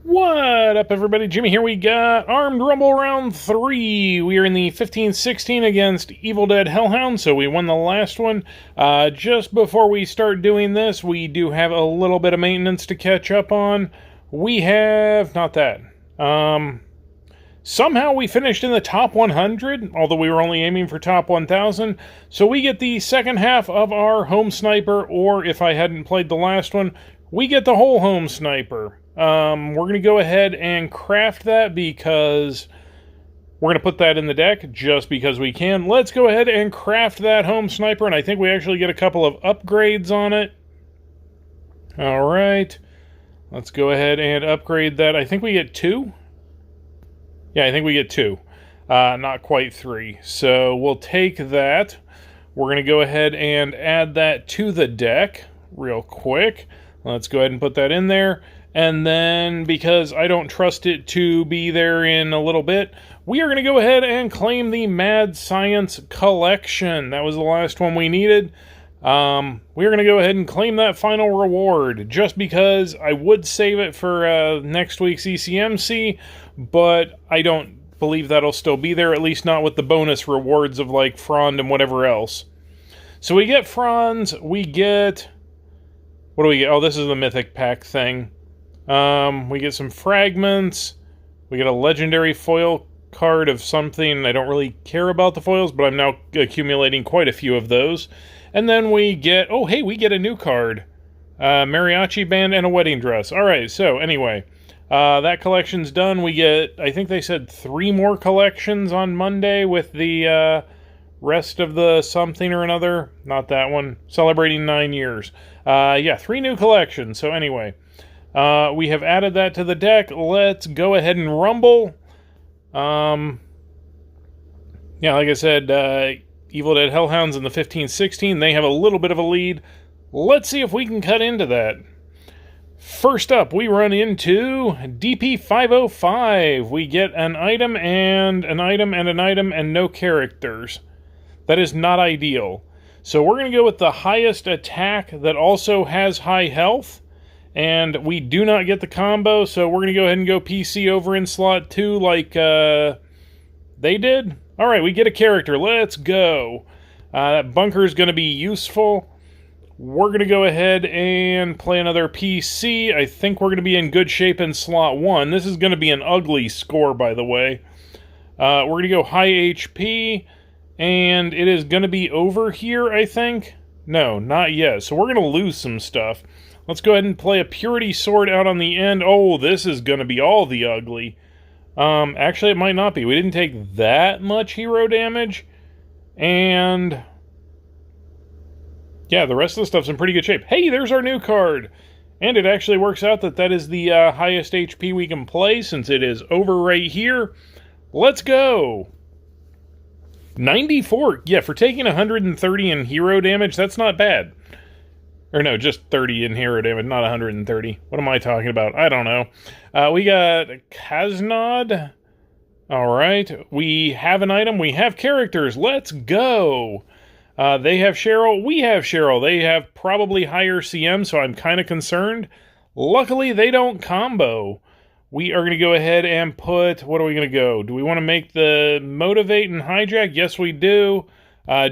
What up, everybody? Jimmy here. We got Armed Rumble Round 3. We are in the 15-16 against Evil Dead Hellhound, so we won the last one. Just before we start doing this, we do have a little bit of maintenance to catch up on. We have... not that. Somehow we finished in the top 100, although we were only aiming for top 1,000. So we get the second half of our home sniper, or if I hadn't played the last one, we get the whole home sniper. We're going to go ahead and craft that because we're going to put that in the deck just because we can. Let's go ahead and craft that home sniper, and I think we actually get a couple of upgrades on it. Alright, let's go ahead and upgrade that. I think we get 2. Yeah, I think we get 2. Not quite 3. So we'll take that. We're going to go ahead and add that to the deck real quick. Let's go ahead and put that in there. And then, because I don't trust it to be there in a little bit, we are going to go ahead and claim the Mad Science Collection. That was the last one we needed. We're going to go ahead and claim that final reward, just because I would save it for next week's ECMC, but I don't believe that'll still be there, at least not with the bonus rewards of like Frond and whatever else. So we get Franz, we get... what do we get? Oh, this is the Mythic Pack thing. We get some fragments. We get a legendary foil card of something. I don't really care about the foils, but I'm now accumulating quite a few of those. And then we get... oh, hey, we get a new card. Mariachi band and a wedding dress. Alright, so anyway, that collection's done. We get, I think they said 3 more collections on Monday with the rest of the something or another. Not that one. Celebrating 9 years. Yeah, 3 new collections. So anyway... we have added that to the deck. Let's go ahead and rumble. Yeah, like I said, Evil Dead Hellhounds in the 15-16. They have a little bit of a lead. Let's see if we can cut into that. First up, we run into DP505. We get an item and an item and an item and no characters. That is not ideal. So we're going to go with the highest attack that also has high health. And we do not get the combo, so we're going to go ahead and go PC over in slot 2 like they did. Alright, we get a character. Let's go. That bunker is going to be useful. We're going to go ahead and play another PC. I think we're going to be in good shape in slot 1. This is going to be an ugly score, by the way. We're going to go high HP, and it is going to be over here, I think. No, not yet. So we're going to lose some stuff. Let's go ahead and play a Purity Sword out on the end. Oh, this is going to be all the ugly. Actually, it might not be. We didn't take that much hero damage. And... yeah, the rest of the stuff's in pretty good shape. Hey, there's our new card! And it actually works out that that is the highest HP we can play, since it is over right here. Let's go! 94. Yeah, for taking 130 in hero damage, that's not bad. Or no, just 30 in hero damage, not 130. What am I talking about? I don't know. We got Kaznod. Alright. We have an item. We have characters. Let's go. They have Cheryl. We have Cheryl. They have probably higher CM, so I'm kind of concerned. Luckily, they don't combo. We are going to go ahead and put... what are we going to go? Do we want to make the Motivate and Hijack? Yes, we do.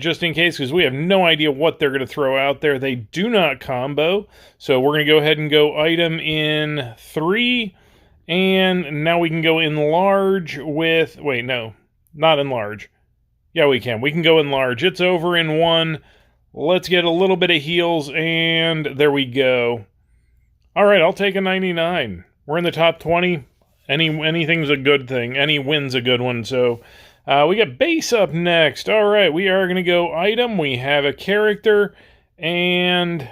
Just in case, because we have no idea what they're going to throw out there. They do not combo. So we're going to go ahead and go item in 3. And now we can go enlarge with... wait, no. Not enlarge. Yeah, we can. We can go enlarge. It's over in 1. Let's get a little bit of heals, and there we go. Alright, I'll take a 99. We're in the top 20. Anything's a good thing. Any win's a good one, so... we got base up next. Alright, we are going to go item. We have a character. And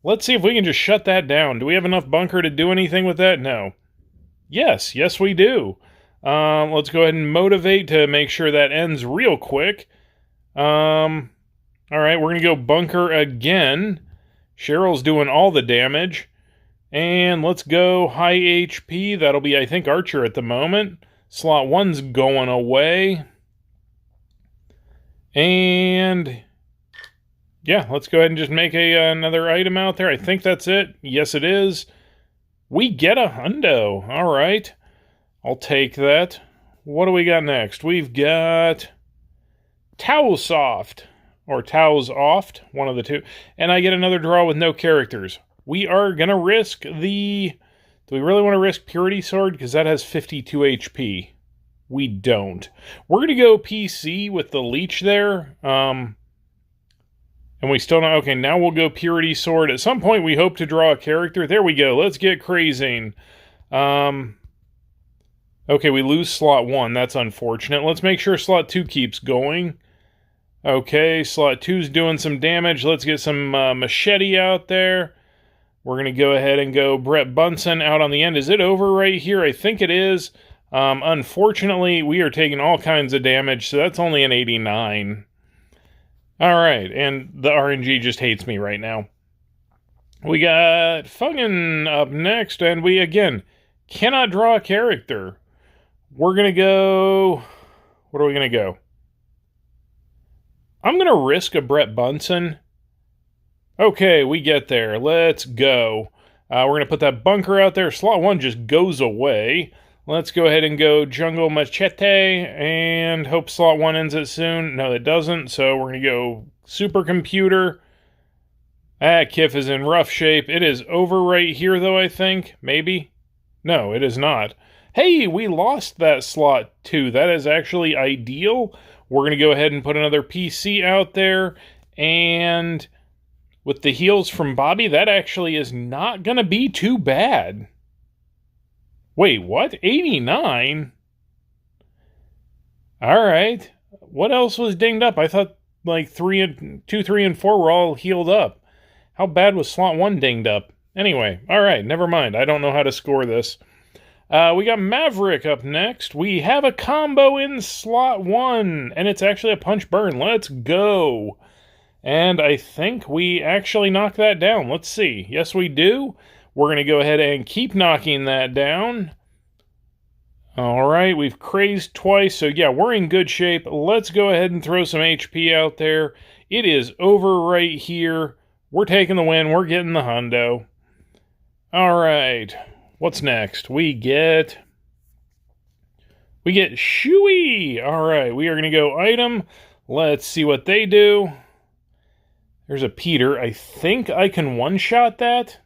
let's see if we can just shut that down. Do we have enough bunker to do anything with that? No. Yes, we do. Let's go ahead and motivate to make sure that ends real quick. Alright, we're going to go bunker again. Cheryl's doing all the damage. And let's go high HP. That'll be, I think, Archer at the moment. Slot 1's going away. And yeah, let's go ahead and just make another item out there. I think that's it. Yes, it is. We get a hundo. All right. I'll take that. What do we got next? We've got Towelsoft. Or Towels Oft, one of the two. And I get another draw with no characters. We are going to risk the... Do we really want to risk Purity Sword? Because that has 52 HP. We don't. We're going to go PC with the Leech there. And we still don't... Okay, now we'll go Purity Sword. At some point, we hope to draw a character. There we go. Let's get crazing. Okay, we lose slot 1. That's unfortunate. Let's make sure slot 2 keeps going. Okay, slot 2's doing some damage. Let's get some machete out there. We're going to go ahead and go Brett Bunsen out on the end. Is it over right here? I think it is. Unfortunately, we are taking all kinds of damage, so that's only an 89. Alright, and the RNG just hates me right now. We got Fuggin up next, and we, again, cannot draw a character. We're going to go... What are we going to go? I'm going to risk a Brett Bunsen. Okay, we get there. Let's go. We're going to put that bunker out there. Slot 1 just goes away. Let's go ahead and go Jungle Machete and hope slot 1 ends it soon. No, it doesn't, so we're going to go Supercomputer. Kif is in rough shape. It is over right here, though, I think. Maybe? No, it is not. Hey, we lost that slot 2. That is actually ideal. We're going to go ahead and put another PC out there, and with the heals from Bobby, that actually is not going to be too bad. Wait, what? 89? Alright. What else was dinged up? I thought like 2, 3, and 4 were all healed up. How bad was slot 1 dinged up? Anyway, alright, never mind. I don't know how to score this. We got Maverick up next. We have a combo in slot 1, and it's actually a punch burn. Let's go. And I think we actually knock that down. Let's see. Yes, we do. We're going to go ahead and keep knocking that down. Alright, we've crazed twice, so yeah, we're in good shape. Let's go ahead and throw some HP out there. It is over right here. We're taking the win. We're getting the hundo. Alright. What's next? We get Shui! Alright, we are going to go item. Let's see what they do. There's a Peter. I think I can one-shot that.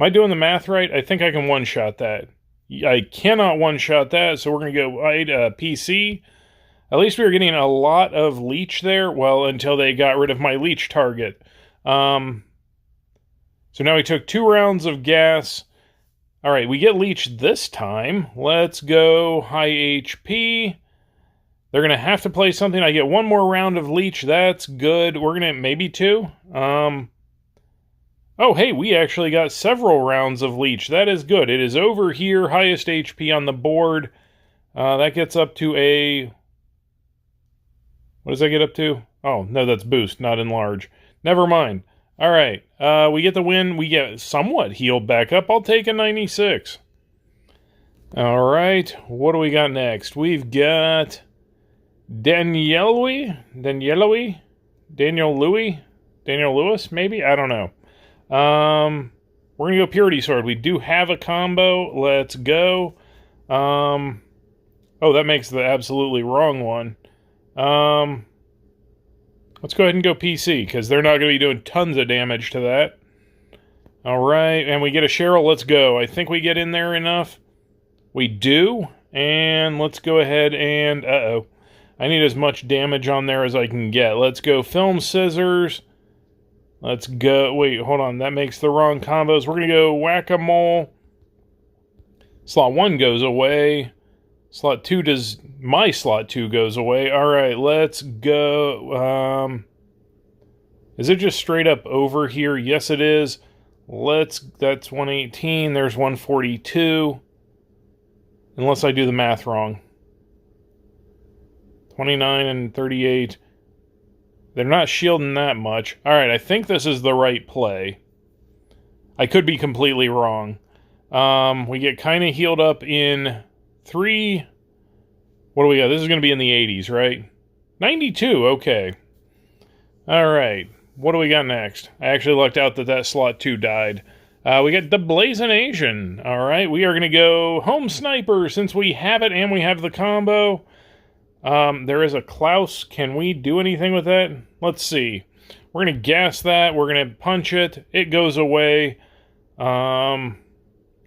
Am I doing the math right? I think I can one-shot that. I cannot one-shot that, so we're going to go PC. At least we were getting a lot of leech there. Well, until they got rid of my leech target. So now we took 2 rounds of gas. Alright, we get leech this time. Let's go high HP. They're going to have to play something. I get 1 more round of leech. That's good. We're going to... Maybe 2? Oh, hey, we actually got several rounds of leech. That is good. It is over here. Highest HP on the board. That gets up to a... What does that get up to? Oh, no, that's boost, not enlarge. Never mind. Alright, we get the win. We get somewhat healed back up. I'll take a 96. Alright, what do we got next? We've got Daniel Louis, maybe? I don't know. We're going to go Purity Sword. We do have a combo. Let's go. Oh, that makes the absolutely wrong one. Let's go ahead and go PC, because they're not going to be doing tons of damage to that. Alright, and we get a Cheryl. Let's go. I think we get in there enough. We do. And let's go ahead and... Uh-oh. I need as much damage on there as I can get. Let's go Film Scissors. Let's go... Wait, hold on. That makes the wrong combos. We're going to go Whack-A-Mole. Slot 1 goes away. Slot 2 does... My slot 2 goes away. Alright, let's go... Is it just straight up over here? Yes, it is. That's 118. There's 142. Unless I do the math wrong. 29 and 38. They're not shielding that much. Alright, I think this is the right play. I could be completely wrong. We get kind of healed up in 3... What do we got? This is going to be in the 80s, right? 92, okay. Alright, what do we got next? I actually lucked out that slot 2 died. We got the Blazing Asian. All right, we are going to go Home Sniper since we have it and we have the combo. There is a Klaus. Can we do anything with that? Let's see. We're going to gas that. We're going to punch it. It goes away. We're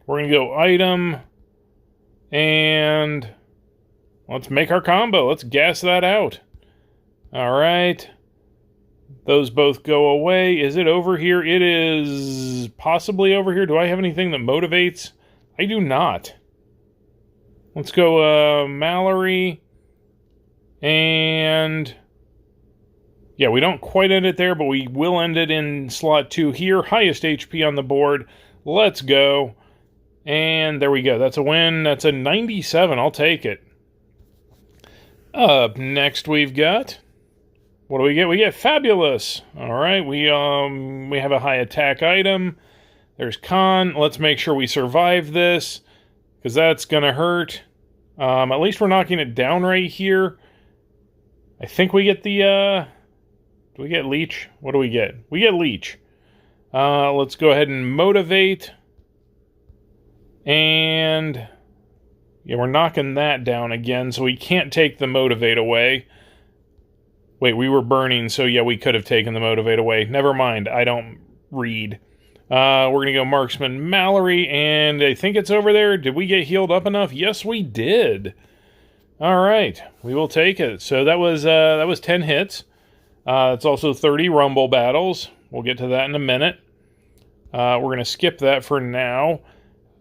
going to go item. And let's make our combo. Let's gas that out. All right. Those both go away. Is it over here? It is possibly over here. Do I have anything that motivates? I do not. Let's go Mallory. And yeah, we don't quite end it there, but we will end it in slot 2 here. Highest HP on the board. Let's go. And there we go. That's a win. That's a 97. I'll take it. Up next we've got... what do we get? We get Fabulous. All right, we have a high attack item. There's Con. Let's make sure we survive this, because that's going to hurt. At least we're knocking it down right here. I think we get the... do we get Leech? What do we get? We get Leech. Let's go ahead and Motivate. And... yeah, we're knocking that down again, so we can't take the Motivate away. Wait, we were burning, so yeah, we could have taken the Motivate away. Never mind, I don't read. We're going to go Marksman Mallory, and I think it's over there. Did we get healed up enough? Yes, we did. All right, we will take it. So that was 10 hits. It's also 30 Rumble battles. We'll get to that in a minute. We're going to skip that for now.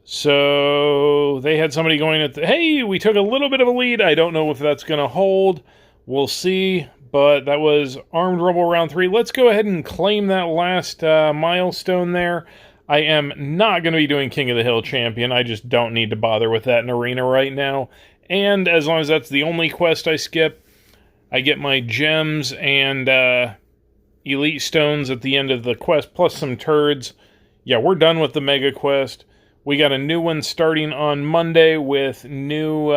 So they had somebody going at the... hey, we took a little bit of a lead. I don't know if that's going to hold. We'll see. But that was Armed Rumble Round 3. Let's go ahead and claim that last milestone there. I am not going to be doing King of the Hill Champion. I just don't need to bother with that in Arena right now. And as long as that's the only quest I skip, I get my gems and Elite Stones at the end of the quest, plus some turds. Yeah, we're done with the Mega Quest. We got a new one starting on Monday with new...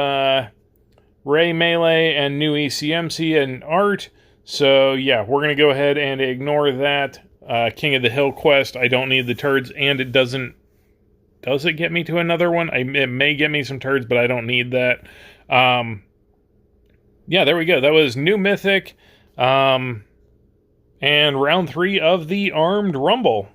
Ray Melee and new ECMC and art. So yeah, we're going to go ahead and ignore that King of the Hill quest. I don't need the turds, and it doesn't... does it get me to another one? It may get me some turds, but I don't need that. Yeah, there we go. That was new Mythic. And round 3 of the Armed Rumble.